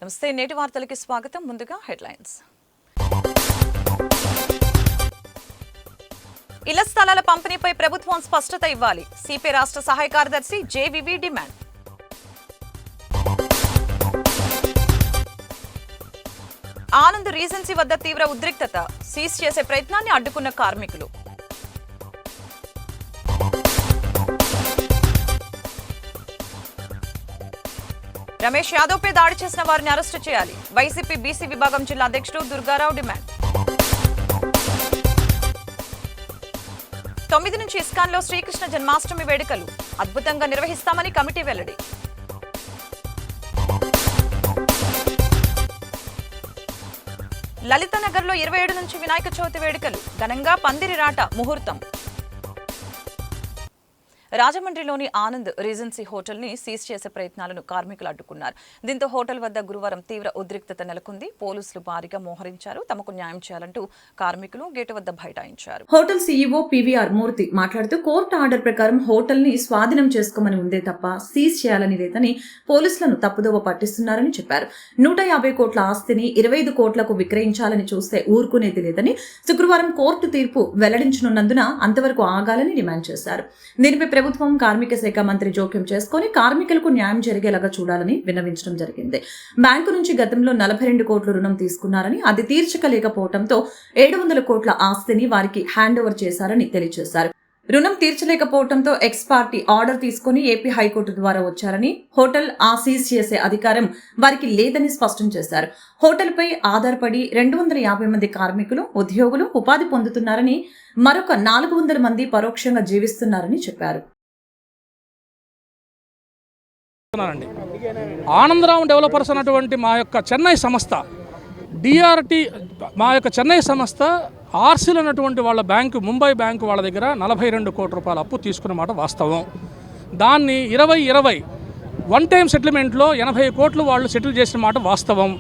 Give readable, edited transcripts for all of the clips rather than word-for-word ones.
నమస్తే, నేటి వార్తలకి స్వాగతం. ముందుగా హెడ్లైన్స్. ఇళ్ల స్థలాల పంపిణీపై ప్రభుత్వం స్పష్టత ఇవ్వాలి. సిపి రాష్ట్ర సహాయ కార్యదర్శి జేవివి డిమాండ్. ఆనంద్ రీజెన్సీ వద్ద తీవ్ర ఉద్రిక్తత. సీజ్ చేసే ప్రయత్నాన్ని అడ్డుకున్న కార్మికులు. రమేష్ యాదవ్పై దాడి చేసిన వారిని అరెస్టు చేయాలి. వైసీపీ బీసీ విభాగం జిల్లా అధ్యక్షుడు దుర్గారావు డిమాండ్. 9 నుంచి ఇస్కాన్లో శ్రీకృష్ణ జన్మాష్టమి వేడుకలు అద్భుతంగా నిర్వహిస్తామని కమిటీ వెల్లడి. లలితనగర్లో 27 నుంచి వినాయక చవితి వేడుకలు ఘనంగా పందిరి రాట ముహూర్తం. రాజమండ్రిలోని ఆనంద్ రీజెన్సీ హోటల్ ని సీజ్ చేసే ప్రయత్నాలను కార్మికులు అడ్డుకున్నారు. దీంతో హోటల్ వద్ద గురువారం తీవ్ర ఉద్రిక్తత నెలకొంది. పోలీసులు భారీగా మోహరించారు. తమకు న్యాయం చేయాలంటూ కార్మికులు గేటు వద్ద బైఠాయించారు. హోటల్ సీఈఓ పివిఆర్ మూర్తి మాట్లాడుతూ కోర్టు ఆర్డర్ ప్రకారం హోటల్ ని స్వాధీనం చేసుకోమని ఉందే తప్ప సీజ్ చేయాలని లేదని పోలీసులను తప్పుదోవ పట్టిస్తున్నారని చెప్పారు. 150 కోట్ల ఆస్తిని 25 కోట్లకు విక్రయించాలని చూస్తే ఊరుకునేది లేదని శుక్రవారం కోర్టు తీర్పు వెల్లడించనున్నందున అంతవరకు ఆగాలని డిమాండ్ చేశారు. దీనిపై ప్రభుత్వం కార్మిక శాఖ మంత్రి జోక్యం చేసుకుని కార్మికులకు న్యాయం జరిగేలాగా చూడాలని విన్నవించడం జరిగింది. బ్యాంకు నుంచి గతంలో 42 కోట్ల రుణం తీసుకున్నారని, అది తీర్చలేకపోవడంతో 700 కోట్ల ఆస్తిని వారికి హ్యాండ్ ఓవర్ చేశారని తెలియజేశారు. రుణం తీర్చలేకపోవడంతో ఎక్స్ పార్టీ ఆర్డర్ తీసుకుని ఏపీ హైకోర్టు ద్వారా వచ్చారని, హోటల్ సీజ్ చేసే అధికారం వారికి లేదని స్పష్టం చేశారు. హోటల్పై ఆధారపడి 250 మంది కార్మికులు, ఉద్యోగులు ఉపాధి పొందుతున్నారని, మరొక 400 మంది పరోక్షంగా జీవిస్తున్నారని చెప్పారు. ఆనందరావు డెవలపర్స్ అన్నటువంటి మా యొక్క చెన్నై సంస్థ డిఆర్టీ, మా యొక్క చెన్నై సంస్థ ఆర్సీలు అన్నటువంటి వాళ్ళ బ్యాంకు, ముంబై బ్యాంకు వాళ్ళ దగ్గర 42 కోట్ల రూపాయల అప్పు తీసుకున్న మాట వాస్తవం. దాన్ని 2020 వన్ టైం సెటిల్మెంట్లో 80 కోట్లు వాళ్ళు సెటిల్ చేసిన మాట వాస్తవం.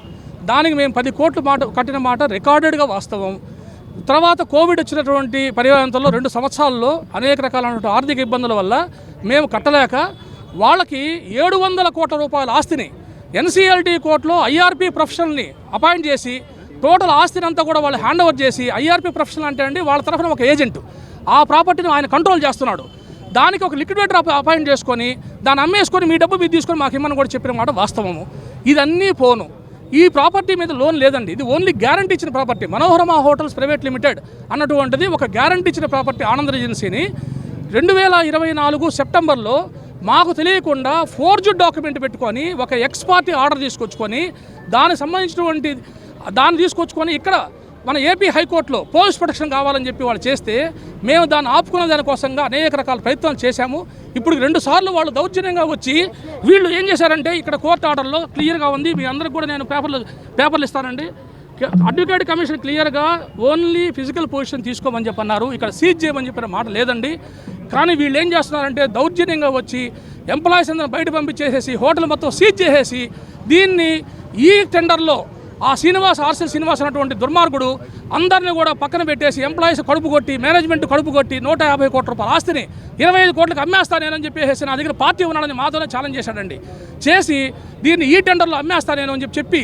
దానికి మేము 10 కోట్లు కట్టిన మాట రికార్డెడ్గా వాస్తవం. తర్వాత కోవిడ్ వచ్చినటువంటి పర్యావరణంలో 2 సంవత్సరాల్లో అనేక రకాలైన ఆర్థిక ఇబ్బందుల వల్ల మేము కట్టలేక వాళ్ళకి 700 కోట్ల రూపాయల ఆస్తిని ఎన్సీఎల్టీ కోర్టులో ఐఆర్పీ ప్రొఫెషనల్ని అపాయింట్ చేసి టోటల్ ఆస్తిని అంతా కూడా వాళ్ళు హ్యాండ్ ఓవర్ చేసి, ఐఆర్పీ ప్రొఫెషనల్ అంటే అండి వాళ్ళ తరఫున ఒక ఏజెంట్, ఆ ప్రాపర్టీని ఆయన కంట్రోల్ చేస్తున్నాడు. దానికి ఒక లిక్విడేటర్ అపాయింట్ చేసుకొని దాన్ని అమ్మేసుకొని మీ డబ్బు మీరు తీసుకొని మాకు ఇమ్మని కూడా చెప్పిన మాట వాస్తవము. ఇదన్నీ పోను. ఈ ప్రాపర్టీ మీద లోన్ లేదండి. ఇది ఓన్లీ గ్యారంటీ ఇచ్చిన ప్రాపర్టీ. మనోహరమ హోటల్స్ ప్రైవేట్ లిమిటెడ్ అన్నటువంటిది ఒక గ్యారంటీ ఇచ్చిన ప్రాపర్టీ ఆనంద్ రీజెన్సీని 2024 సెప్టెంబర్లో మాకు తెలియకుండా ఫోర్జుడ్ డాక్యుమెంట్ పెట్టుకొని ఒక ఎక్స్ పార్టీ ఆర్డర్ తీసుకొచ్చుకొని దాన్ని తీసుకొచ్చుకొని ఇక్కడ మన ఏపీ హైకోర్టులో పోలీస్ ప్రొటెక్షన్ కావాలని చెప్పి వాళ్ళు చేస్తే మేము దాన్ని ఆపుకున్న దానికోసంగా అనేక రకాల ప్రయత్నాలు చేశాము. ఇప్పుడు 2 సార్లు వాళ్ళు దౌర్జన్యంగా వచ్చి వీళ్ళు ఏం చేశారంటే, ఇక్కడ కోర్టు ఆర్డర్లో క్లియర్గా ఉంది, మీ అందరికి కూడా నేను పేపర్లు ఇస్తానండి. అడ్వకేట్ కమిషన్ క్లియర్గా ఓన్లీ ఫిజికల్ పొజిషన్ తీసుకోమని చెప్పన్నారు, ఇక్కడ సీజ్ చేయమని చెప్పిన మాట లేదండి. కానీ వీళ్ళు ఏం చేస్తున్నారంటే దౌర్జన్యంగా వచ్చి ఎంప్లాయీస్ అందరూ బయట పంపించేసేసి హోటల్ మొత్తం సీజ్ చేసేసి దీన్ని ఈ టెండర్లో ఆ ఆర్సీఎల్ శ్రీనివాస్ అన్నటువంటి దుర్మార్గుడు అందరినీ కూడా పక్కన పెట్టేసి ఎంప్లాయీస్ కడుపు కొట్టి, మేనేజ్మెంట్ కడుపు కొట్టి 150 కోట్ల రూపాయల ఆస్తిని 25 కోట్లకు అమ్మేస్తానేనని చెప్పేసి నా దగ్గర పార్టీ ఉన్నాడని మాతోనే ఛాలెంజ్ చేశాడండి. చేసి దీన్ని ఈ టెండర్లో అమ్మేస్తానేను అని చెప్పి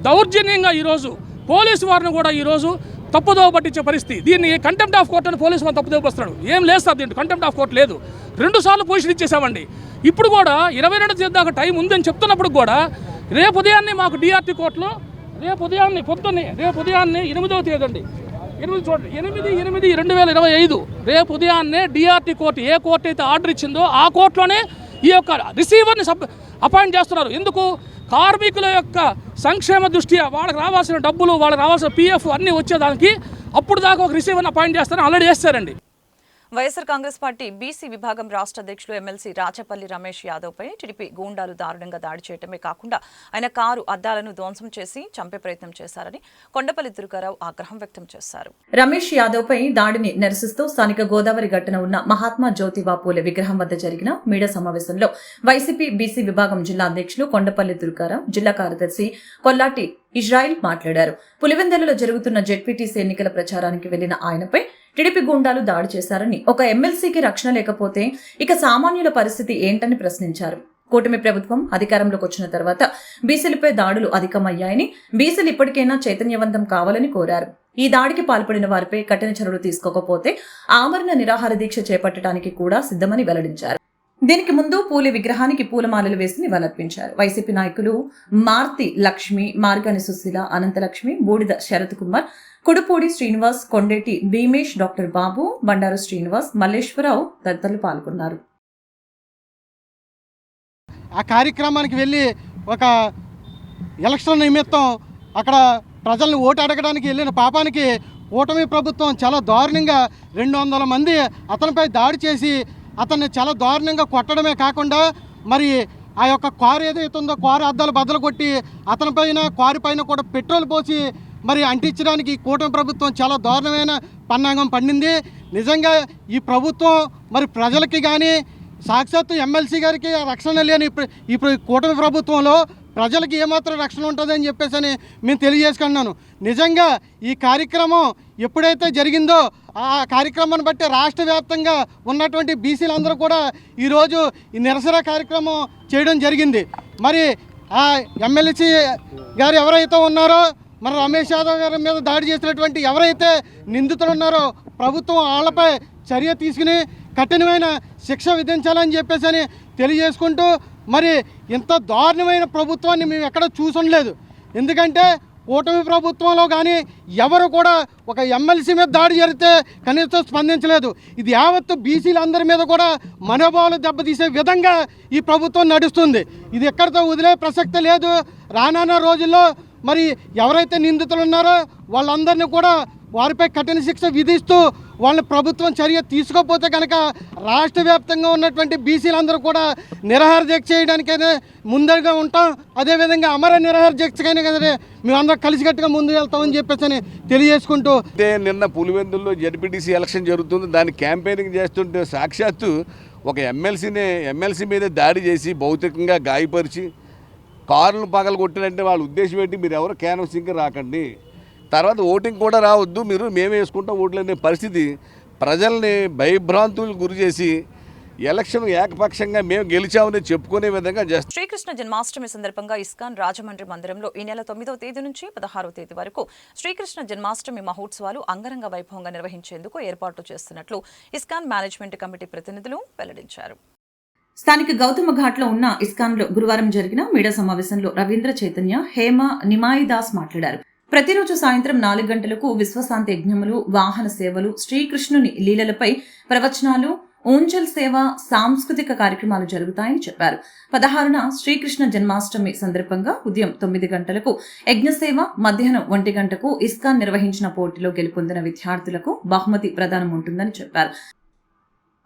దౌర్జన్యంగా ఈరోజు పోలీసు వారిని కూడా ఈరోజు తప్పుదోవ పట్టించే పరిస్థితి. దీన్ని కంటెంప్ట్ ఆఫ్ కోర్టు అని పోలీసు వారిని తప్పుదోవ పరుస్తున్నాడు. ఏం లేదు సార్, దీంట్లో కంటెంప్ట్ ఆఫ్ కోర్టు లేదు. 2 సార్లు పొజిషన్ ఇచ్చేసామండి. ఇప్పుడు కూడా 22 దాకా టైం ఉందని చెప్తున్నప్పుడు కూడా రేపు ఉదయాన్నే మాకు డిఆర్టీ కోర్టులో రేపు ఉదయాన్నే 8వ తేదీ అండి, 8/8/2025 రేపు ఉదయాన్నే డిఆర్టీ కోర్టు ఏ కోర్టు అయితే ఆర్డర్ ఇచ్చిందో ఆ కోర్టులోనే ఈ యొక్క రిసీవర్ని అపాయింట్ చేస్తున్నారు. ఎందుకు? కార్మికుల యొక్క సంక్షేమ దృష్ట్యా వాళ్ళకి రావాల్సిన డబ్బులు, వాళ్ళకి రావాల్సిన పిఎఫ్ అన్నీ వచ్చేదానికి అప్పుడు దాకా ఒక రిసీవర్ని అపాయింట్ చేస్తారని ఆల్రెడీ చేస్తారండి. వైఎస్ఆర్ కాంగ్రెస్ పార్టీ బీసీ విభాగం రాష్ట్ర అధ్యక్షులు ఎమ్మెల్సీ రాచపల్లి రమేష్ యాదవ్పై టీడీపీ గూండాలు దారుణంగా దాడి చేయడమే కాకుండా ఆయన కారు అద్దాలను ధ్వంసం చేసి చంపే ప్రయత్నం చేశారని కొండపల్లి దుర్గారావు ఆగ్రహం వ్యక్తం చేశారు. రమేష్ యాదవ్పై దాడిని నిరసిస్తూ స్థానిక గోదావరి గట్టున ఉన్న మహాత్మా జ్యోతిబా పూలే విగ్రహం వద్ద జరిగిన మీడియా సమావేశంలో వైసీపీ బీసీ విభాగం జిల్లా అధ్యక్షులు కొండపల్లి దుర్గారావు, జిల్లా కార్యదర్శి కొల్లాటి ఇజ్రాయిల్ మాట్లాడారు. పులివెందులలో జరుగుతున్న జెడ్పీటీసీ ఎన్నికల ప్రచారానికి వెళ్లిన ఆయనపై టీడీపీ గుండాలు దాడి చేశారని, ఒక ఎమ్మెల్సీకి రక్షణ లేకపోతే ఇక సామాన్యుల పరిస్థితి ఏంటని ప్రశ్నించారు. కూటమి ప్రభుత్వం అధికారంలోకి వచ్చిన తర్వాత బీసీలపై దాడులు అధికమయ్యాయని, బీసీలు ఇప్పటికైనా చైతన్యవంతం కావాలని కోరారు. ఈ దాడికి పాల్పడిన వారిపై కఠిన చర్యలు తీసుకోకపోతే ఆమరణ నిరాహార దీక్ష చేపట్టడానికి కూడా సిద్ధమని వెల్లడించారు. దీనికి ముందు పూలి విగ్రహానికి పూలమాలలు వేసి నివాళులర్పించారు. వైసీపీ నాయకులు మార్తి లక్ష్మి, మార్గాని సుశీల, అనంతలక్ష్మి, బూడిద శరత్ కుమార్, కుడుపూడి శ్రీనివాస్, కొండేటి భీమేష్, డాక్టర్ బాబు, బండారు శ్రీనివాస్, మల్లేశ్వరరావు తదితరులు పాల్గొన్నారు. ఆ కార్యక్రమానికి వెళ్ళి ఒక ఎలక్షన్ నిమిత్తం అక్కడ ప్రజల్ని ఓటు అడగడానికి వెళ్ళిన పాపానికి కూటమి ప్రభుత్వం చాలా దారుణంగా 200 మంది అతనిపై దాడి చేసి అతన్ని చాలా దారుణంగా కొట్టడమే కాకుండా మరి ఆ యొక్క కారు ఏదైతే ఉందో కారు అద్దాలు బద్దలు కొట్టి అతనిపైన కారు పైన కూడా పెట్రోల్ పోసి మరి అంటించడానికి కూటమి ప్రభుత్వం చాలా దారుణమైన పన్నాగం పండింది. నిజంగా ఈ ప్రభుత్వం మరి ప్రజలకి కానీ సాక్షాత్తు ఎమ్మెల్సీ గారికి రక్షణ లేని ఇప్పుడు కూటమి ప్రభుత్వంలో ప్రజలకి ఏమాత్రం రక్షణ ఉంటుందని చెప్పేసి మేము తెలియజేసుకున్నాను. నిజంగా ఈ కార్యక్రమం ఎప్పుడైతే జరిగిందో ఆ కార్యక్రమాన్ని బట్టి రాష్ట్ర వ్యాప్తంగా ఉన్నటువంటి బీసీలందరూ కూడా ఈరోజు ఈ నిరసన కార్యక్రమం చేయడం జరిగింది. మరి ఆ ఎమ్మెల్సీ గారు ఎవరైతే ఉన్నారో మన రమేష్ యాదవ్ గారి మీద దాడి చేసినటువంటి ఎవరైతే నిందితులు ఉన్నారో ప్రభుత్వం వాళ్ళపై చర్య తీసుకుని కఠినమైన శిక్ష విధించాలని చెప్పేసి తెలియజేసుకుంటూ, మరి ఇంత దారుణమైన ప్రభుత్వాన్ని మేము ఎక్కడ చూసుండలేదు. ఎందుకంటే కూటమి ప్రభుత్వంలో కానీ ఎవరు కూడా ఒక ఎమ్మెల్సీ మీద దాడి జరిగితే కనీసం స్పందించలేదు. ఇది యావత్తు బీసీలందరి మీద కూడా మనోభావాలు దెబ్బతీసే విధంగా ఈ ప్రభుత్వం నడుస్తుంది. ఇది ఎక్కడితో వదిలే ప్రసక్తి లేదు. రానున్న రోజుల్లో మరి ఎవరైతే నిందితులు ఉన్నారో వాళ్ళందరినీ కూడా వారిపై కఠిన శిక్ష విధిస్తూ వాళ్ళని ప్రభుత్వం చర్య తీసుకోకపోతే కనుక రాష్ట్ర వ్యాప్తంగా ఉన్నటువంటి బీసీలందరూ కూడా నిరాహార దీక్ష చేయడానికైనా ముందరగా ఉంటాం. అదేవిధంగా అమర నిరాహార దీక్షకైనా కదా మేమందరం కలిసికట్టుగా ముందుకు వెళ్తామని చెప్పేసి తెలియజేసుకుంటూ, నిన్న పులివెందుల్లో జడ్పీటీసీ ఎలక్షన్ జరుగుతుంది. దాన్ని క్యాంపెయినింగ్ చేస్తుంటే సాక్షాత్తు ఒక ఎమ్మెల్సీ మీద దాడి చేసి భౌతికంగా గాయపరిచి కారులు పగలు కొట్టినంటే వాళ్ళ ఉద్దేశం ఏంటి? మీరు ఎవరు క్యాన్వసింగ్కి రాకండి, తర్వాత ఓటింగ్ కూడా రావద్దు, మేమే వేసుకుంటాం ఓట్లు అనే పరిస్థితి ప్రజల్ని భయభ్రాంతులకు గురి చేసి ఎలక్షన్ ఏకపక్షంగా మేము గెలిచామని చెప్పుకునే విధంగా చేస్తారు. శ్రీకృష్ణ జన్మాష్టమి సందర్భంగా ఇస్కాన్ రాజమండ్రి మందిరంలో ఈ నెల 9వ తేదీ నుంచి 16వ తేదీ వరకు శ్రీకృష్ణ జన్మాష్టమి మహోత్సవాలు అంగరంగ వైభవంగా నిర్వహించేందుకు ఏర్పాట్లు చేస్తున్నట్లు ఇస్కాన్ మేనేజ్మెంట్ కమిటీ ప్రతినిధులు వెల్లడించారు. స్థానిక గౌతమ ఘాట్లో ఉన్న ఇస్కాన్లో గురువారం జరిగిన మీడియా సమావేశంలో రవీంద్ర చైతన్య, హేమ నిమాయిదాస్ మాట్లాడారు. ప్రతిరోజు సాయంత్రం 4 గంటలకు విశ్వశాంతి యజ్ఞములు, వాహన సేవలు, శ్రీకృష్ణుని లీలలపై ప్రవచనాలు, ఊంజల్ సేవ, సాంస్కృతిక కార్యక్రమాలు జరుగుతాయని చెప్పారు. 16న శ్రీకృష్ణ జన్మాష్టమి సందర్భంగా ఉదయం 9 గంటలకు యజ్ఞసేవ, మధ్యాహ్నం 1 గంటకు ఇస్కాన్ నిర్వహించిన పోటీలో గెలుపొందిన విద్యార్థులకు బహుమతి ప్రదానం ఉంటుందని చెప్పారు.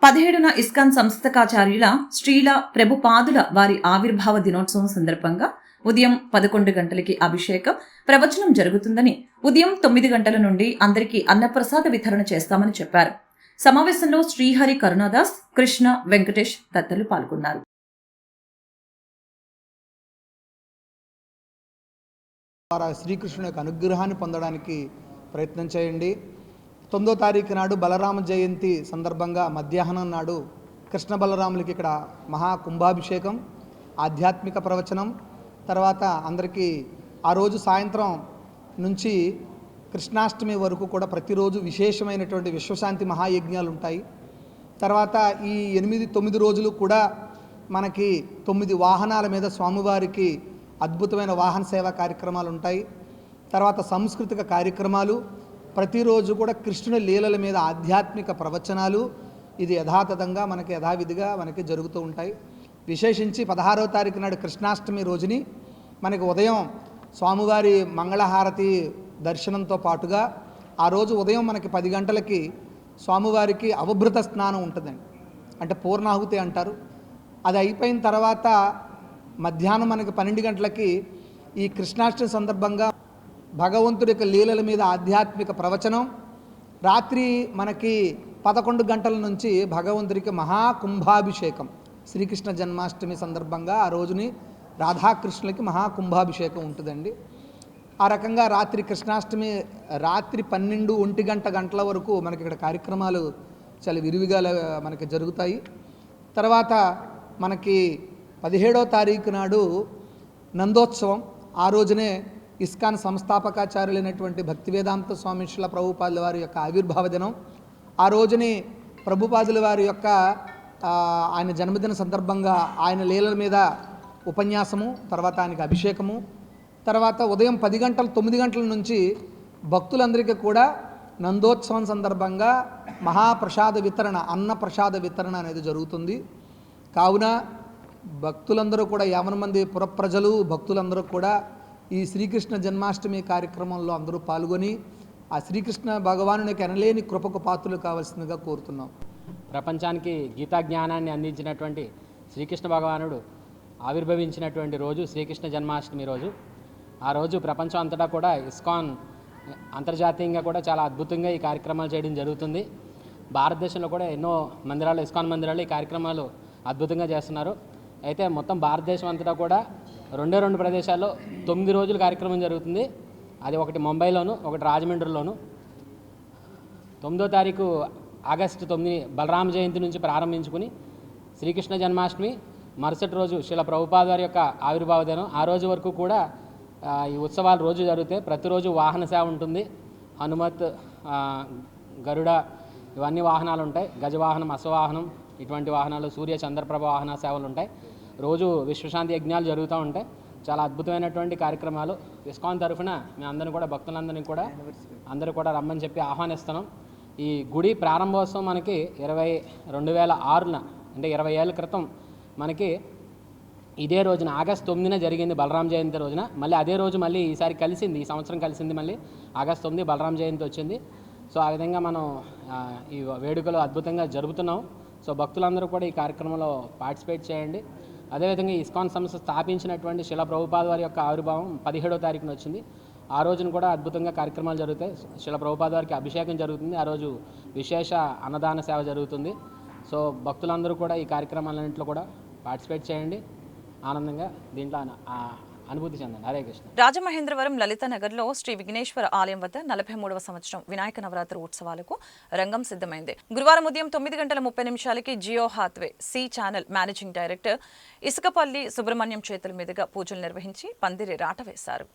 17న ఇస్కాన్ సంస్థకాచార్యుల శ్రీల ప్రభుపాదుల వారి ఆవిర్భావ దినోత్సవం సందర్భంగా ఉదయం 11 గంటలకి అభిషేకం, ప్రవచనం జరుగుతుందని, ఉదయం 9 గంటల నుండి అందరికీ అన్నప్రసాద వితరణ చేస్తామని చెప్పారు. సమావేశంలో శ్రీహరి కరుణాదాస్, కృష్ణ, వెంకటేష్ తదితరులు పాల్గొన్నారు. శ్రీకృష్ణుని యొక్క అనుగ్రహాన్ని పొందడానికి ప్రయత్నం చేయండి. 9వ తారీఖు నాడు బలరామ జయంతి సందర్భంగా మధ్యాహ్నం నాడు కృష్ణ బలరాములకి ఇక్కడ మహాకుంభాభిషేకం, ఆధ్యాత్మిక ప్రవచనం, తర్వాత అందరికీ ఆ రోజు సాయంత్రం నుంచి కృష్ణాష్టమి వరకు కూడా ప్రతిరోజు విశేషమైనటువంటి విశ్వశాంతి మహాయజ్ఞాలు ఉంటాయి. తర్వాత ఈ 8-9 రోజులు కూడా మనకి 9 వాహనాల మీద స్వామివారికి అద్భుతమైన వాహన సేవా కార్యక్రమాలు ఉంటాయి. తర్వాత సాంస్కృతిక కార్యక్రమాలు, ప్రతిరోజు కూడా కృష్ణుని లీలల మీద ఆధ్యాత్మిక ప్రవచనాలు, ఇది యథాతథంగా మనకి యథావిధిగా మనకి జరుగుతూ ఉంటాయి. విశేషించి 16వ తారీఖు నాడు కృష్ణాష్టమి రోజుని మనకి ఉదయం స్వామివారి మంగళహారతి దర్శనంతో పాటుగా ఆ రోజు ఉదయం మనకి 10 గంటలకి స్వామివారికి అవభృత స్నానం ఉంటుందండి, అంటే పూర్ణాహుతి అంటారు. అది అయిపోయిన తర్వాత మధ్యాహ్నం మనకి 12 గంటలకి ఈ కృష్ణాష్టమి సందర్భంగా భగవంతుడి యొక్క లీలల మీద ఆధ్యాత్మిక ప్రవచనం, రాత్రి మనకి 11 గంటల నుంచి భగవంతుడికి మహాకుంభాభిషేకం. శ్రీకృష్ణ జన్మాష్టమి సందర్భంగా ఆ రోజుని రాధాకృష్ణులకి మహాకుంభాభిషేకం ఉంటుందండి. ఆ రకంగా రాత్రి కృష్ణాష్టమి రాత్రి 12-1 గంటల వరకు మనకి ఇక్కడ కార్యక్రమాలు చాలా విరివిగా మనకి జరుగుతాయి. తర్వాత మనకి 17వ తారీఖు నాడు నందోత్సవం. ఆ రోజునే ఇస్కాన్ సంస్థాపకాచార్యులైనటువంటి భక్తివేదాంత స్వామి శ్రీల ప్రభుపాదుల వారి యొక్క ఆవిర్భావ దినం. ఆ రోజుని ప్రభుపాదుల వారి యొక్క ఆయన జన్మదిన సందర్భంగా ఆయన లీలల మీద ఉపన్యాసము, తర్వాత ఆయనకి అభిషేకము, తర్వాత ఉదయం 10 గంటల 9 గంటల నుంచి భక్తులందరికీ కూడా నందోత్సవం సందర్భంగా మహాప్రసాద వితరణ, అన్న ప్రసాద వితరణ అనేది జరుగుతుంది. కావున భక్తులందరూ కూడా 50 మంది పురప్రజలు భక్తులందరూ కూడా ఈ శ్రీకృష్ణ జన్మాష్టమి కార్యక్రమంలో అందరూ పాల్గొని ఆ శ్రీకృష్ణ భగవానునికి ఎనలేని కృపకు పాత్రలు కావాల్సిందిగా కోరుతున్నాం. ప్రపంచానికి గీతా జ్ఞానాన్ని అందించినటువంటి శ్రీకృష్ణ భగవానుడు ఆవిర్భవించినటువంటి రోజు శ్రీకృష్ణ జన్మాష్టమి రోజు. ఆ రోజు ప్రపంచం అంతటా కూడా ఇస్కాన్ అంతర్జాతీయంగా కూడా చాలా అద్భుతంగా ఈ కార్యక్రమాలు చేయడం జరుగుతుంది. భారతదేశంలో కూడా ఎన్నో మందిరాలు, ఇస్కాన్ మందిరాలు ఈ కార్యక్రమాలు అద్భుతంగా చేస్తున్నారు. అయితే మొత్తం భారతదేశం అంతటా కూడా 2 ప్రదేశాల్లో 9 రోజులు కార్యక్రమం జరుగుతుంది. అది ఒకటి ముంబైలోను, ఒకటి రాజమండ్రిలోను. 9వ తారీఖు ఆగస్టు 9 బలరామ జయంతి నుంచి ప్రారంభించుకుని శ్రీకృష్ణ జన్మాష్టమి మరుసటి రోజు శ్రీల ప్రభుపాద వారి యొక్క ఆవిర్భావ దినం. ఆ రోజు వరకు కూడా ఈ ఉత్సవాలు రోజు జరుగుతాయి. ప్రతిరోజు వాహన సేవ ఉంటుంది. హనుమత్, గరుడ ఇవన్నీ వాహనాలు ఉంటాయి. గజవాహనం, అశ్వవాహనం ఇటువంటి వాహనాలు, సూర్య చంద్రప్రభ వాహన సేవలు ఉంటాయి. రోజు విశ్వశాంతి యజ్ఞాలు జరుగుతూ ఉంటాయి. చాలా అద్భుతమైనటువంటి కార్యక్రమాలు. ఇస్కాన్ తరఫున మేము అందరినీ కూడా, భక్తులందరినీ కూడా అందరూ కూడా రమ్మని చెప్పి ఆహ్వానిస్తున్నాం. ఈ గుడి ప్రారంభోత్సవం మనకి 2006 అంటే 20 ఏళ్ళ క్రితం మనకి ఇదే రోజున ఆగస్టు 9న జరిగింది, బలరామ జయంతి రోజున. మళ్ళీ అదే రోజు మళ్ళీ ఈసారి కలిసింది, ఈ సంవత్సరం కలిసింది. మళ్ళీ ఆగస్టు 9 బలరామ జయంతి వచ్చింది. సో ఆ విధంగా మనం ఈ వేడుకలు అద్భుతంగా జరుపుతున్నాం. సో భక్తులందరూ కూడా ఈ కార్యక్రమంలో పార్టిసిపేట్ చేయండి. అదేవిధంగా ఇస్కాన్ సంస్థ స్థాపించినటువంటి శ్రీల ప్రభుపాద వారి యొక్క ఆవిర్భావం 17వ తారీఖున వచ్చింది. ఆ రోజున కూడా అద్భుతంగా కార్యక్రమాలు జరుగుతాయి. శ్రీల ప్రభుపాద వారికి అభిషేకం జరుగుతుంది. ఆ రోజు విశేష అన్నదాన సేవ జరుగుతుంది. సో భక్తులందరూ కూడా ఈ కార్యక్రమాలన్నింటిలో కూడా పార్టిసిపేట్ చేయండి. ఆనందంగా దీంట్లో అనుభూతి చెందండి. హరే కృష్ణ. రాజమహేంద్రవరం లలితానగర్లో శ్రీ విఘ్నేశ్వర ఆలయం వద్ద 43వ సంవత్సరం వినాయక నవరాత్రి ఉత్సవాలకు రంగం సిద్ధమైంది. గురువారం ఉదయం 9:30 Jio Hathway C channel managing director Isukapalli Subrahmanyam చేతుల మీదుగా పూజలు నిర్వహించి పందిరి రాట వేశారు.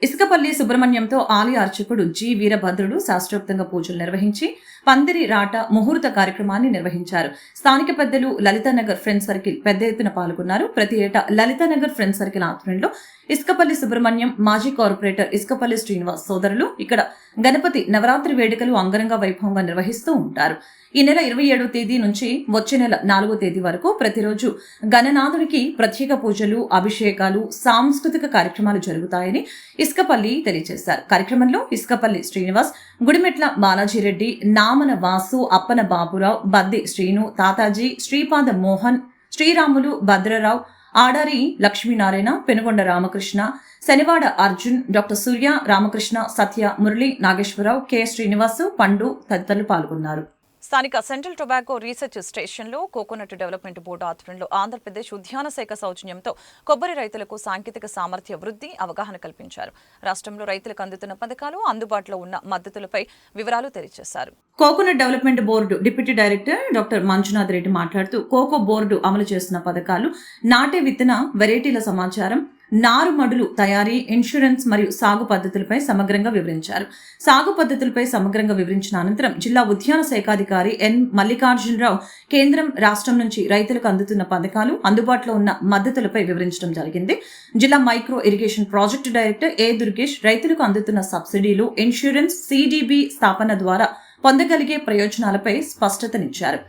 ఇసుకపల్లి సుబ్రహ్మణ్యంతో ఆలయ అర్చకుడు జి వీరభద్రుడు శాస్త్రోక్తంగా పూజలు నిర్వహించి పందిరి రాట ముహూర్త కార్యక్రమాన్ని నిర్వహించారు. స్థానిక పెద్దలు లలితానగర్ ఫ్రెండ్స్ సర్కిల్ పెద్ద ఎత్తున పాల్గొన్నారు. ప్రతి ఏటా లలితానగర్ ఫ్రెండ్స్ సర్కిల్ ఆధ్వర్యంలో ఇసుకపల్లి సుబ్రహ్మణ్యం, మాజీ కార్పొరేటర్ ఇసుకపల్లి శ్రీనివాస్ సోదరులు ఇక్కడ గణపతి నవరాత్రి వేడుకలు అంగరంగ వైభవంగా నిర్వహిస్తూ ఉంటారు. ఈ నెల 27వ తేదీ నుంచి వచ్చే నెల 4వ తేదీ వరకు ప్రతిరోజు గణనాథుడికి ప్రత్యేక పూజలు, అభిషేకాలు, సాంస్కృతిక కార్యక్రమాలు జరుగుతాయని ఇసుకపల్లి తెలియజేశారు. కార్యక్రమంలో ఇసుకపల్లి శ్రీనివాస్, గుడిమెట్ల బాలాజీరెడ్డి, నామన వాసు, అప్పన బాబురావు, బద్ది శ్రీను, తాతాజీ, శ్రీపాద మోహన్, శ్రీరాములు, భద్రరావు, ఆడారి లక్ష్మీనారాయణ, పెనుగొండ రామకృష్ణ, శనివాడ అర్జున్, డాక్టర్ సూర్య, రామకృష్ణ, సత్య, మురళి, నాగేశ్వరరావు, కె శ్రీనివాసు, పండు తదితరులు పాల్గొన్నారు. స్థానిక సెంట్రల్ టొబాకో రీసెర్చ్ స్టేషన్లో కోకోనట్ డెవలప్మెంట్ బోర్డు ఆధ్వర్యంలో ఆంధ్రప్రదేశ్ ఉద్యాన శాఖ సౌజన్యంతో కొబ్బరి రైతులకు సాంకేతిక సామర్థ్య వృద్ధి, అవగాహన కల్పించారు. రాష్ట్రంలో రైతులకు అందుతున్న పథకాలు, అందుబాటులో ఉన్న మద్దతులపై వివరాలు తెలియజేశారు. Coconut development board deputy director doctor Manjunath Reddy మాట్లాడుతూ కోకో బోర్డు అమలు చేస్తున్న పథకాలు, నాటే విత్తన వెరైటీల సమాచారం, నారుమడులు తయారీ, ఇన్సూరెన్స్ మరియు సాగు పద్ధతులపై సమగ్రంగా వివరించారు. సాగు పద్ధతులపై సమగ్రంగా వివరించిన అనంతరం జిల్లా ఉద్యాన శాఖాధికారి ఎన్ మల్లికార్జునరావు కేంద్రం, రాష్ట్రం నుంచి రైతులకు అందుతున్న పథకాలు, అందుబాటులో ఉన్న మద్దతులపై వివరించడం జరిగింది. జిల్లా micro irrigation project director A Durgesh రైతులకు అందుతున్న సబ్సిడీలు, ఇన్సూరెన్స్, సిడిబి స్థాపన ద్వారా పొందగలిగే ప్రయోజనాలపై స్పష్టతనిచ్చారు.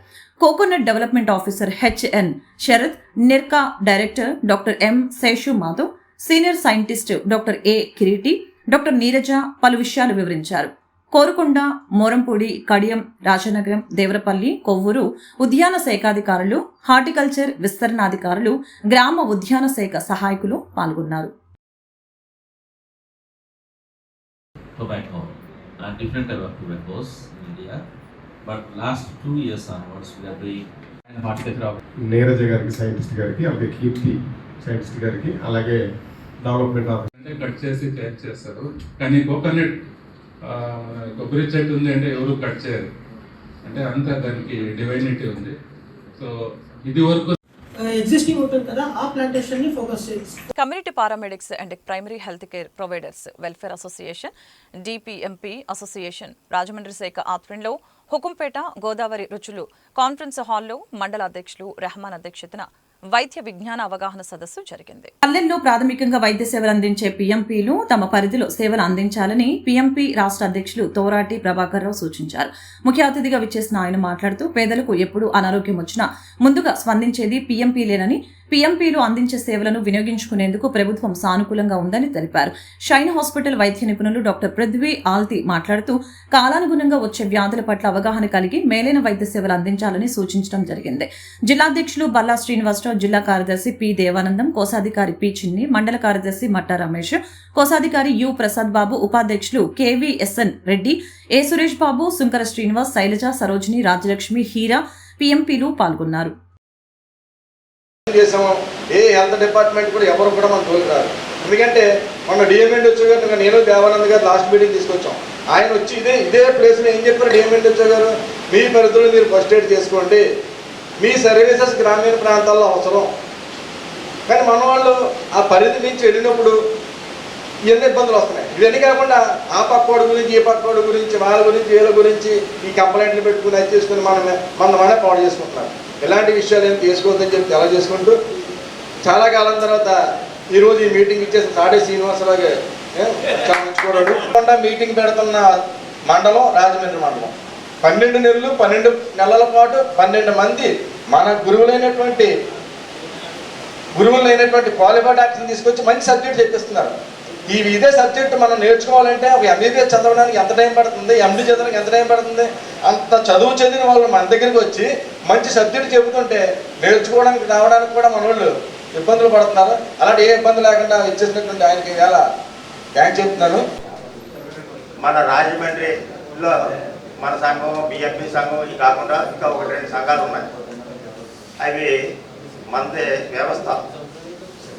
Coconut development officer HN Sarath, NIRCA director doctor M Seshu Madhav, senior scientist doctor A Kireeti, doctor Neeraja పలు విషయాలు వివరించారు. కోరుకొండ, మోరంపూడి, కడియం, రాజనగరం, దేవరపల్లి, కొవ్వూరు ఉద్యాన శాఖాధికారులు, హార్టికల్చర్ విస్తరణాధికారులు, గ్రామ ఉద్యాన శాఖ సహాయకులు పాల్గొన్నారు. Different type of tobaccos in India, but last 2 years onwards we are doing and horticulture of Neeraja గారికి, సైంటిస్ట్ గారికి, అలాగే కీర్తి సైంటిస్ట్ గారికి, అలాగే డెవలప్మెంట్ అంటే కట్ చేసి ప్యాక్ చేస్తారు. కానీ కోకోనట్ కొబ్బరి చెట్టు ఉంది అంటే ఎవరు కట్ చేయరు, అంటే అంతా దానికి డివైనిటీ ఉంది. సో ఇది వరకు ఎగ్జిస్టింగ్ ఉంటుంది కదా ఆ ప్లాంటేషన్ని ఫోకస్ చేయాలి. Community paramedics and primary health care providers welfare association, DPMP association Rajahmundry శాఖ ఆధ్వర్యంలో హుకుంపేట గోదావరి రుచులు కాన్ఫరెన్స్ హాల్లో మండల అధ్యక్షులు రెహమాన్ అధ్యక్షతన వైద్య విజ్ఞాన అవగాహన సదస్సు జరిగింది. పల్లెల్లో ప్రాథమికంగా వైద్య సేవలు అందించే పీఎంపీలు తమ పరిధిలో సేవలు అందించాలని పీఎంపీ రాష్ట్ర అధ్యక్షులు తోరాటి ప్రభాకర్ రావు సూచించారు. ముఖ్య అతిథిగా విచ్చేసిన ఆయన మాట్లాడుతూ పేదలకు ఎప్పుడు అనారోగ్యం వచ్చినా ముందుగా స్పందించేది పీఎంపీలేనని, పీఎంపీలు అందించే సేవలను వినియోగించుకునేందుకు ప్రభుత్వం సానుకూలంగా ఉందని తెలిపారు. షైన్ హాస్పిటల్ వైద్య నిపుణులు డాక్టర్ పృథ్వీ ఆల్తి మాట్లాడుతూ కాలానుగుణంగా వచ్చే వ్యాధుల పట్ల అవగాహన కలిగి మేలైన వైద్య సేవలు అందించాలని సూచించడం జరిగింది. జిల్లాధ్యక్షులు బల్లా శ్రీనివాసరావు, జిల్లా కార్యదర్శి పి దేవానందం, కోశాధికారి పి చిన్ని, మండల కార్యదర్శి మట్టా రమేష్, కోశాధికారి యు ప్రసాద్ బాబు, ఉపాధ్యక్షులు కేవీఎస్ఎన్ రెడ్డి, ఏ సురేష్ బాబు, సుంకర శ్రీనివాస్, శైలజ, సరోజిని, రాజ్యలక్ష్మి, హీరా పీఎంపీలు పాల్గొన్నారు. ఏ హెల్త్ డిపార్ట్మెంట్ కూడా ఎవరు కూడా మన తోలు రారు. ఎందుకంటే మన డిఎంఎండ్ వచ్చే గారు, నేను దేవానంద్ గారు లాస్ట్ మీటింగ్ తీసుకొచ్చాం. ఆయన వచ్చి ఇదే ప్లేస్లో ఏం చెప్పారు, డిఎంఎండ్ వచ్చే గారు మీ పరిధిలో మీరు ఫస్ట్ ఎయిడ్ చేసుకోండి, మీ సర్వీసెస్ గ్రామీణ ప్రాంతాల్లో అవసరం. కానీ మన వాళ్ళు ఆ పరిధి నుంచి వెళ్ళినప్పుడు ఇవన్నీ ఇబ్బందులు వస్తున్నాయి. ఇవన్నీ కాకుండా ఆ పక్కోడి గురించి, ఈ పక్కోడి గురించి, వాళ్ళ గురించి, వీళ్ళ గురించి ఈ కంప్లైంట్లు పెట్టుకుని అది చేసుకుని మనమే పాడు చేసుకుంటున్నారు. ఇలాంటి విషయాలు ఏం తీసుకోవద్దని చెప్పి తెలియజేసుకుంటూ చాలా కాలం తర్వాత ఈరోజు ఈ మీటింగ్ ఇచ్చేసి తాడే శ్రీనివాసరావు చాలా మీటింగ్ పెడుతున్న మండలం రాజమండ్రి మండలం. 12 నెలలు 12 నెలల పాటు 12 మంది మన గురువులైనటువంటి క్వాలిఫైడ్ డాక్టర్ని తీసుకొచ్చి మంచి సబ్జెక్ట్ చెప్పిస్తున్నారు. ఇదే సబ్జెక్ట్ మనం నేర్చుకోవాలంటే ఎంబీబీఎస్ చదవడానికి ఎంత టైం పడుతుంది, ఎండీ చదవడానికి ఎంత టైం పడుతుంది, అంత చదువు చదివిన వాళ్ళు మన దగ్గరికి వచ్చి మంచి సబ్జెక్ట్ చెబుతుంటే నేర్చుకోవడానికి రావడానికి కూడా మన వాళ్ళు ఇబ్బందులు పడుతున్నారు. అలాంటి ఏ ఇబ్బంది లేకుండా ఇచ్చేసినటువంటి ఆయనకి ఇవాళ థ్యాంక్స్ చెప్తున్నాను. మన రాజమండ్రిలో మన సంఘం, బిఎంపీ సంఘం, ఇది కాకుండా ఇంకా 1-2 సంఘాలు ఉన్నాయి. అవి మనదే వ్యవస్థ.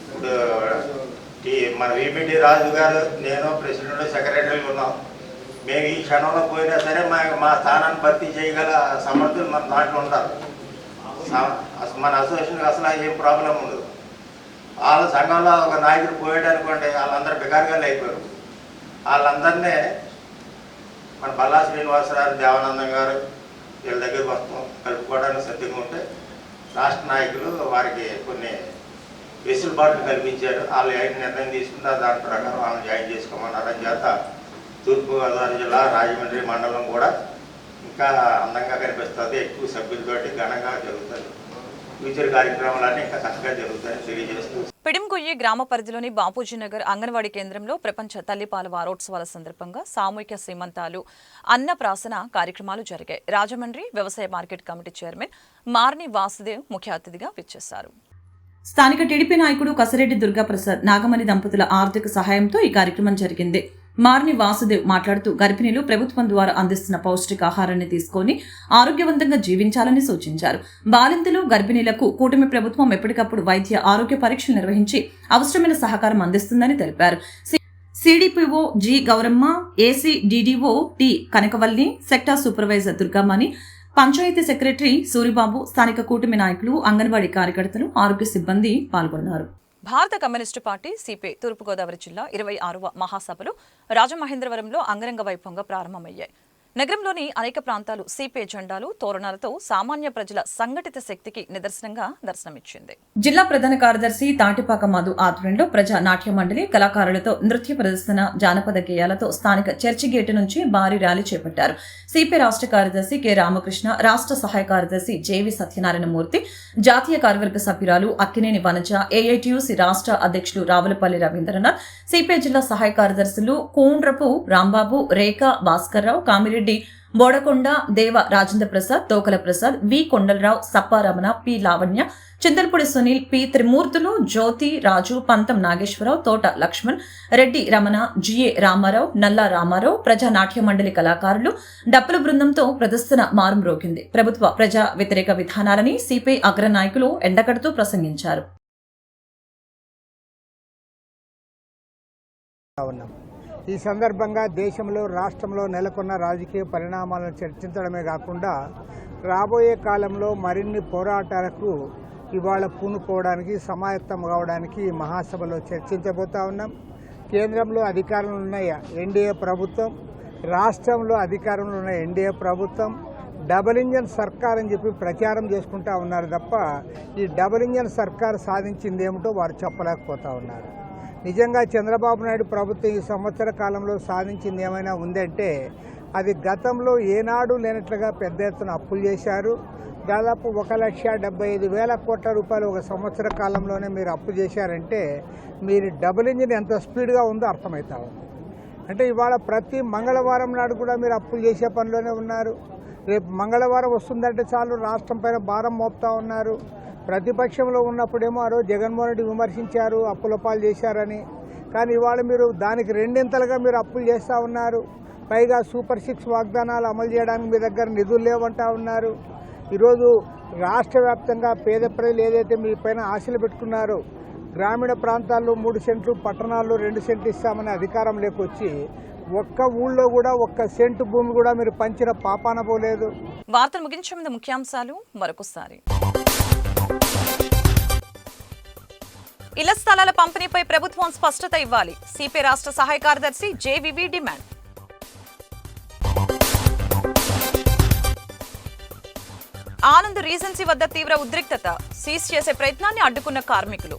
ఇప్పుడు మన విపిటి రాజు గారు, నేను ప్రెసిడెంట్, సెక్రటరీలు ఉన్నాం. మేము ఈ క్షణంలో పోయినా సరే మా స్థానాన్ని భర్తీ చేయగల సమర్థులు మన దాంట్లో ఉంటారు. మన అసోసియేషన్కి అసలు ఏం ప్రాబ్లం ఉండదు. వాళ్ళ సంఘంలో ఒక నాయకుడు పోయాడు అనుకోండి, వాళ్ళందరూ బికారుగానే అయిపోయారు. వాళ్ళందరినీ మన బల్లా శ్రీనివాసరావు, దేవానందం గారు వీళ్ళ దగ్గరికి వస్తాం, కలుపుకోవడానికి సిద్ధంగా ఉంటే రాష్ట్ర నాయకులు వారికి కొన్ని వెసులుబాట్లు కల్పించారు. వాళ్ళు ఏం నిర్ణయం తీసుకుంటారు దాని ప్రకారం వాళ్ళని జాయిన్ చేసుకోమన్నారు. చేత తూర్పుగోదావరి జిల్లా రాజమండ్రి మండలం కూడా ఇంకా అందంగా కనిపిస్తుంది. ఎక్కువ సభ్యులతోటి ఘనంగా జరుగుతుంది. ఫ్యూచర్ కార్యక్రమాలన్నీ ఇంకా చక్కగా జరుగుతాయని తెలియజేస్తూ పిడింగొయ్యి గ్రామ పరిధిలోని బాపూజీనగర్ అంగన్వాడీ కేంద్రంలో ప్రపంచ తల్లిపాల వారోత్సవాల సందర్భంగా సామూహిక సీమంతాలు, అన్నప్రాసన కార్యక్రమాలు జరిగాయి. రాజమండ్రి వ్యవసాయ మార్కెట్ కమిటీ చైర్మన్ మార్ని వాసుదేవ్ ముఖ్య అతిథిగా విచ్చేశారు. స్థానిక టీడీపీ నాయకుడు కసిరెడ్డి దుర్గాప్రసాద్, నాగమణి దంపతుల ఆర్థిక సహాయంతో ఈ కార్యక్రమం జరిగింది. మార్ని వాసుదేవ్ మాట్లాడుతూ గర్భిణీలు ప్రభుత్వం ద్వారా అందిస్తున్న పౌష్టికాహారాన్ని తీసుకుని ఆరోగ్యవంతంగా జీవించాలని సూచించారు. బాలింతలు, గర్భిణీలకు కూటమి ప్రభుత్వం ఎప్పటికప్పుడు వైద్య ఆరోగ్య పరీక్షలు నిర్వహించి అవసరమైన సహకారం అందిస్తుందని తెలిపారు. CDPO G Gauramma, AC DDO T Kanakavalli, sector supervisor దుర్గమ్మని, పంచాయతీ సెక్రటరీ సూరిబాబు, స్థానిక కూటమి నాయకులు, అంగన్వాడీ కార్యకర్తలు, ఆరోగ్య సిబ్బంది పాల్గొన్నారు. భారత కమ్యూనిస్టు పార్టీ సిపిఐ తూర్పుగోదావరి జిల్లా 26వ మహాసభలు రాజమహేంద్రవరంలో అంగరంగ వైభవంగా ప్రారంభమయ్యాయి. నగరంలోని అనేక ప్రాంతాలు సిపిఐ జెండాలు, తోరణాలతో సామాన్య ప్రజల సంఘటిత శక్తికి నిదర్శనంగా దర్శనమిచ్చింది. జిల్లా ప్రధాన కార్యదర్శి తాటిపాక మధు ఆధ్వర్యంలో ప్రజా నాట్య మండలి కళాకారులతో నృత్య ప్రదర్శన, జానపద గేయాలతో స్థానిక చర్చి గేటు నుంచి భారీ ర్యాలీ చేపట్టారు. సిపిఐ రాష్ట్ర కార్యదర్శి కె రామకృష్ణ, రాష్ట్ర సహాయ కార్యదర్శి జేవి సత్యనారాయణమూర్తి, జాతీయ కార్యవర్గ సభ్యురాలు అక్కినేని వనజ, ఏఐటియుసి రాష్ట్ర అధ్యక్షులు రావులపల్లి రవీంద్రనాథ్, సిపిఐ జిల్లా సహాయ కార్యదర్శులు కూండ్రపు రాంబాబు, రేఖ భాస్కర్రావు, కామిరెడ్డి, బోడకొండ, దేవ రాజేంద్ర ప్రసాద్, తోకల ప్రసాద్, వి కొండలరావు, సప్పారమణ, పి లావణ్య, చింతలపూడి సునీల్, పి త్రిమూర్తులు, జ్యోతి రాజు, పంతం నాగేశ్వరరావు, తోట లక్ష్మణ్, రెడ్డి రమణ, జిఏ రామారావు, నల్లా రామారావు, ప్రజా నాట్య మండలి కళాకారులు, డప్పుల బృందంతో ప్రదర్శన మారుమ్రోగింది. ప్రభుత్వ ప్రజా వ్యతిరేక విధానాలని సిపిఐ అగ్రనాయకులు ఎండకడుతూ ప్రసంగించారు. ఈ సందర్భంగా దేశంలో, రాష్ట్రంలో నెలకొన్న రాజకీయ పరిణామాలను చర్చించడమే కాకుండా రాబోయే కాలంలో మరిన్ని పోరాటాలకు ఇవాళ పూనుకోవడానికి సమాయత్తం కావడానికి ఈ మహాసభలో చర్చించబోతా ఉన్నాం. కేంద్రంలో అధికారంలో ఉన్న ఎన్డీఏ ప్రభుత్వం, రాష్ట్రంలో అధికారంలో ఉన్న ఎన్డీఏ ప్రభుత్వం డబుల్ ఇంజన్ సర్కార్ అని చెప్పి ప్రచారం చేసుకుంటా ఉన్నారు తప్ప ఈ డబుల్ ఇంజన్ సర్కార్ సాధించింది ఏమిటో వారు చెప్పలేకపోతా ఉన్నారు. నిజంగా చంద్రబాబు నాయుడు ప్రభుత్వం ఈ సంవత్సర కాలంలో సాధించింది ఏమైనా ఉందంటే అది గతంలో ఏనాడు లేనట్లుగా పెద్ద ఎత్తున అప్పులు చేశారు. దాదాపు 1,75,000 కోట్ల రూపాయలు ఒక సంవత్సర కాలంలోనే మీరు అప్పు చేశారంటే మీరు డబుల్ ఇంజిన్ ఎంత స్పీడ్గా ఉందో అర్థమవుతా ఉంది. అంటే ఇవాళ ప్రతి మంగళవారం నాడు కూడా మీరు అప్పులు చేసే పనిలోనే ఉన్నారు. రేపు మంగళవారం వస్తుందంటే చాలు రాష్ట్రం పైన భారం మోపుతా ఉన్నారు. ప్రతిపక్షంలో ఉన్నప్పుడేమో ఆ రోజు జగన్మోహన్ రెడ్డి విమర్శించారు, అప్పుల పాలు చేశారని. కానీ ఇవాళ మీరు దానికి రెండింతలుగా మీరు అప్పులు చేస్తూ ఉన్నారు. పైగా సూపర్ 6 వాగ్దానాలు అమలు చేయడానికి మీ దగ్గర నిధులు లేవంటా ఉన్నారు. ఈరోజు రాష్ట్ర వ్యాప్తంగా పేద ప్రజలు ఏదైతే మీ పైన ఆశలు పెట్టుకున్నారో, గ్రామీణ ప్రాంతాల్లో 3 సెంట్లు, పట్టణాల్లో 2 సెంట్లు ఇస్తామని అధికారం లేకొచ్చి ఒక్క ఊళ్ళో కూడా 1 సెంటు భూమి కూడా మీరు పంచిన పాపాన పోలేదు. వార్తలు ముగించే ముందు ముఖ్యాంశాలు మరొకసారి. ఇళ్ల స్థలాల పంపిణీపై ప్రభుత్వం స్పష్టత ఇవ్వాలి. సిపి రాష్ట్ర సహాయ కార్యదర్శి జేవివి డిమాండ్. ఆనంద్ రీజెన్సీ వద్ద తీవ్ర ఉద్రిక్తత. సీజ్ చేసే ప్రయత్నాన్ని అడ్డుకున్న కార్మికులు.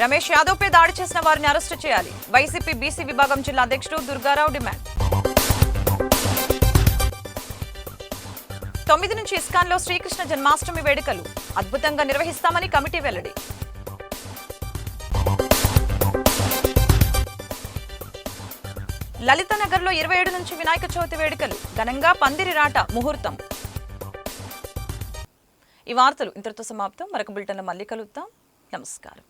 రమేష్ యాదవ్పై దాడి చేసిన వారిని అరెస్టు చేయాలి. వైసీపీ బీసీ విభాగం జిల్లా అధ్యక్షుడు దుర్గారావు డిమాండ్. 9 నుంచి ఇస్కాన్లో శ్రీకృష్ణ జన్మాష్టమి వేడుకలు అద్భుతంగా నిర్వహిస్తామని కమిటీ వెల్లడి. లలితనగర్లో 27 నుంచి వినాయక చవితి వేడుకలు ఘనంగా పందిరి రాట ముహూర్తం. ఈ వార్తలు ఇంతటితో సమాప్తం. మరొక బులెటిన్లో మళ్ళీ కలుద్దాం. నమస్కారం.